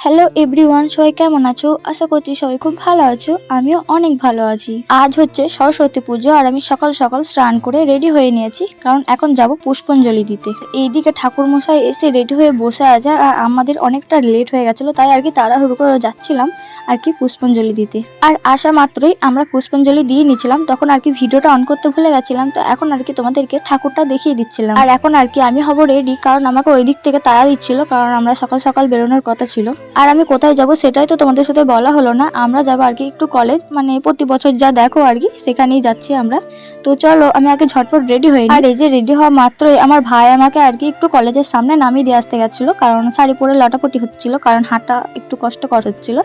Hello everyone, সবাই কেমন আছো? আশা করছি সবাই খুব ভালো আছো। আমিও অনেক ভালো আছি। আজ হচ্ছে সরস্বতী পুজো আর আমি সকাল সকাল স্নান করে রেডি হয়ে নিয়েছি, কারণ এখন যাব পুষ্পাঞ্জলি দিতে। এইদিকে ঠাকুর মশাই এসে রেডি হয়ে বসে আছে আর আমাদের অনেকটা লেট হয়ে গেছিলো, তাই আর কি তাড়াহুড়ো করে যাচ্ছিলাম আর কি পুষ্পাঞ্জলি দিতে। আর আসা মাত্রই আমরা পুষ্পাঞ্জলি দিয়ে নিয়েছিলাম, তখন আর কি ভিডিওটা অন করতে ভুলে গেছিলাম। তো এখন আর কি তোমাদেরকে ঠাকুরটা দেখিয়ে দিচ্ছিলাম। আর এখন আর কি আমি হব রেডি, কারণ আমাকে ওই দিক থেকে তাড়া দিচ্ছিল, কারণ আমরা সকাল সকাল বেরোনোর কথা ছিল। আর আমি কোথায় যাব সেটাই তো তোমাদের সাথে বলা হলো না। আমরা যাবো আর কি একটু কলেজ, মানে প্রতি বছর যা দেখো আর কি সেখানেই যাচ্ছি আমরা। তো চলো আমি আগে ঝটপট রেডি হয়ে নিই। আর এই যে রেডি হওয়া মাত্রই আমার ভাই আমাকে আর কি একটু কলেজের সামনে নামিয়ে দিয়ে আসতে গেছিল, কারণ শাড়ি পরে লটাপটি হচ্ছিল, কারণ হাঁটা একটু কষ্টকর হচ্ছিল।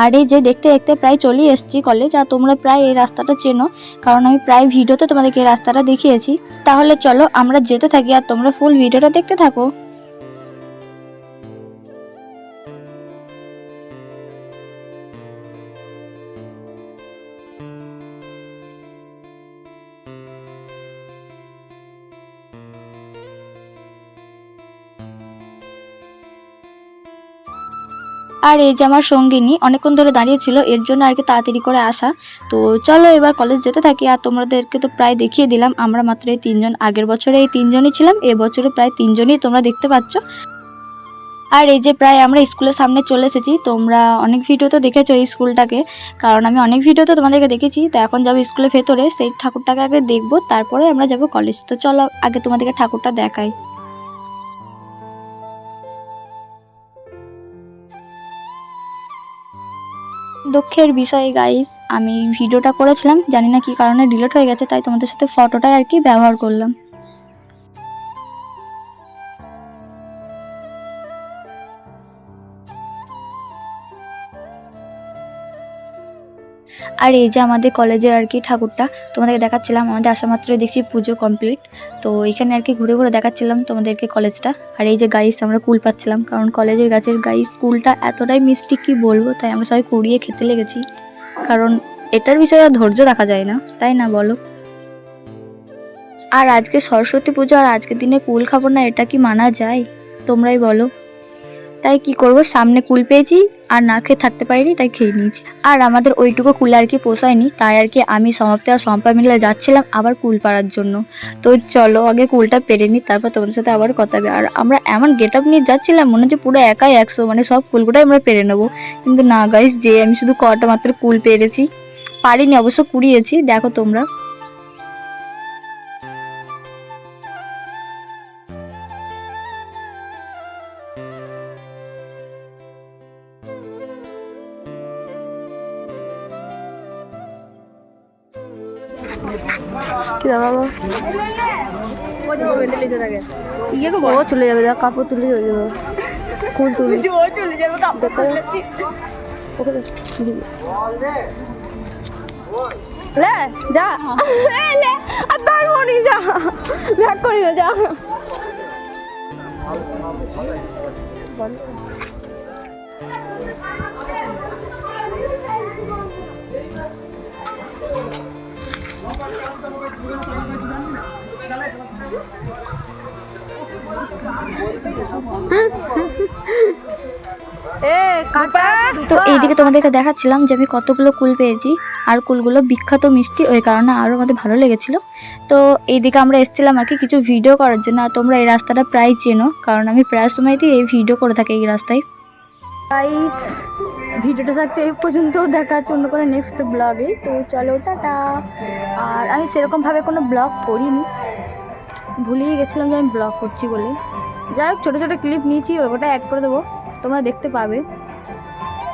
আর এই যে দেখতে দেখতে প্রায় চলে এসেছি কলেজ। আর তোমরা প্রায় এই রাস্তাটা চেনো, কারণ আমি প্রায় ভিডিওতে তোমাদেরকে এই রাস্তাটা দেখিয়েছি। তাহলে চলো আমরা যেতে থাকি আর তোমরা ফুল ভিডিওটা দেখতে থাকো। আর এই যে আমার সঙ্গিনী অনেকক্ষণ ধরে দাঁড়িয়ে ছিল, এর জন্য আর কি তাড়াতাড়ি করে আসা। তো চলো এবার কলেজ যেতে থাকি। আর তোমাদেরকে তো প্রায় দেখিয়ে দিলাম আমরা মাত্র এই তিনজন। আগের বছরে এই তিনজনই ছিলাম, এবছরে প্রায় তিনজনই তোমরা দেখতে পাচ্ছ। আর এই যে প্রায় আমরা স্কুলের সামনে চলে এসেছি। তোমরা অনেক ভিডিওতে দেখেছো এই স্কুলটাকে, কারণ আমি অনেক ভিডিওতে তোমাদেরকে দেখেছি। তো এখন যাবো স্কুলের ভেতরে, সেই ঠাকুরটাকে আগে দেখবো, তারপরে আমরা যাব কলেজ। তো চলো আগে তোমাদেরকে ঠাকুরটা দেখাই। দুঃখের বিষয় গাইস, আমি ভিডিওটা করেছিলাম, জানি না কি কারণে ডিলিট হয়ে গেছে, তাই তোমাদের সাথে ফটোটাই আর কি ব্যবহার করলাম। আর এই যে আমাদের কলেজের আর কি ঠাকুরটা তোমাদেরকে দেখাচ্ছিলাম। আমাদের আসা মাত্রই দেখছি পুজো কমপ্লিট। তো এখানে আর কি ঘুরে ঘুরে দেখাচ্ছিলাম তোমাদেরকে কলেজটা। আর এই যে গাইস আমরা কুল পাচ্ছিলাম, কারণ কলেজের গাছের গাইস কুলটা এতটাই মিষ্টি কি বলবো, তাই আমরা সবাই কুড়িয়ে খেতে লেগেছি, কারণ এটার বিষয়ে আর ধৈর্য রাখা যায় না, তাই না বলো? আর আজকে সরস্বতী পুজো আর আজকের দিনে কুল খাবো না, এটা কি মানা যায়? তোমরাই বলো। তাই কি করব, সামনে কুল পেয়েছি আর না খেয়ে থাকতে পারিনি, তাই খেয়ে নিয়েছি। আর আমাদের ওইটুকু কুল আর কি পোষায়নি, তাই আর কি আমি সমাপ্তি আর সম্পা মিলে যাচ্ছিলাম আবার কুল পাড়ার জন্য। তো চলো আগে কুলটা পেরে নিই, তারপর তোমাদের সাথে আবার কথা হবে। আর আমরা এমন গেট আপ নিয়ে যাচ্ছিলাম, মনে হচ্ছে পুরো একাই 100, মানে সব কুলগুলোই আমরা পেরে নেবো। কিন্তু না গাইস, যে আমি শুধু কটা মাত্র কুল পেরেছি, পারিনি অবশ্য, কুড়িয়েছি, দেখো তোমরা। কি বাবা ও চলে যাবে, কাপড় তুলে চলে যাবে, ফুল তুলে যা আর তার মনি যা ব্যাক করি না যা। তো এইদিকে তোমাদেরকে দেখাচ্ছিলাম যে আমি কতগুলো কুল পেয়েছি। আর কুলগুলো বিখ্যাত মিষ্টি, ওই কারণে আরও আমাদের ভালো লেগেছিল। তো এইদিকে আমরা এসেছিলাম আর কি কিছু ভিডিও করার জন্য। আর তোমরা এই রাস্তাটা প্রায় চেনো, কারণ আমি প্রায় সময়তেই এই ভিডিও করে থাকি এই রাস্তায়। গাইস ভিডিওটা থাকছে এই পর্যন্ত, দেখা হচ্ছে অন্য কোনো নেক্সট ব্লগে। তো চলো টাটা। আর আমি সেরকমভাবে কোনো ব্লগ করিনি, ভুলেই গেছিলাম যে আমি ব্লগ করছি বলে। যাই হোক, ছোটো ছোটো ক্লিপ নিয়েছি, ওটা অ্যাড করে দেবো, তোমরা দেখতে পাবে।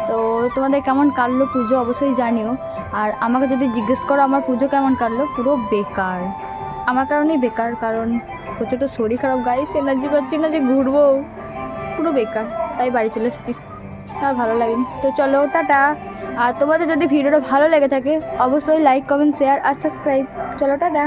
তো তোমাদের কেমন কাটলো পুজো অবশ্যই জানিও। আর আমাকে যদি জিজ্ঞেস করো আমার পুজো কেমন কাটলো, পুরো বেকার, আমার কারণেই বেকার, কারণ প্রচুর শরীর খারাপ গাইস, এনার্জি পাচ্ছি না যে ঘুরবো, পুরো বেকার, তাই বাড়ি চলে এসেছি, আর ভালো লাগেনি। তো চলো টাটা। আর তোমাদের যদি ভিডিওটা ভালো লেগে থাকে অবশ্যই লাইক, কমেন্ট, শেয়ার আর সাবস্ক্রাইব। চলো টাটা।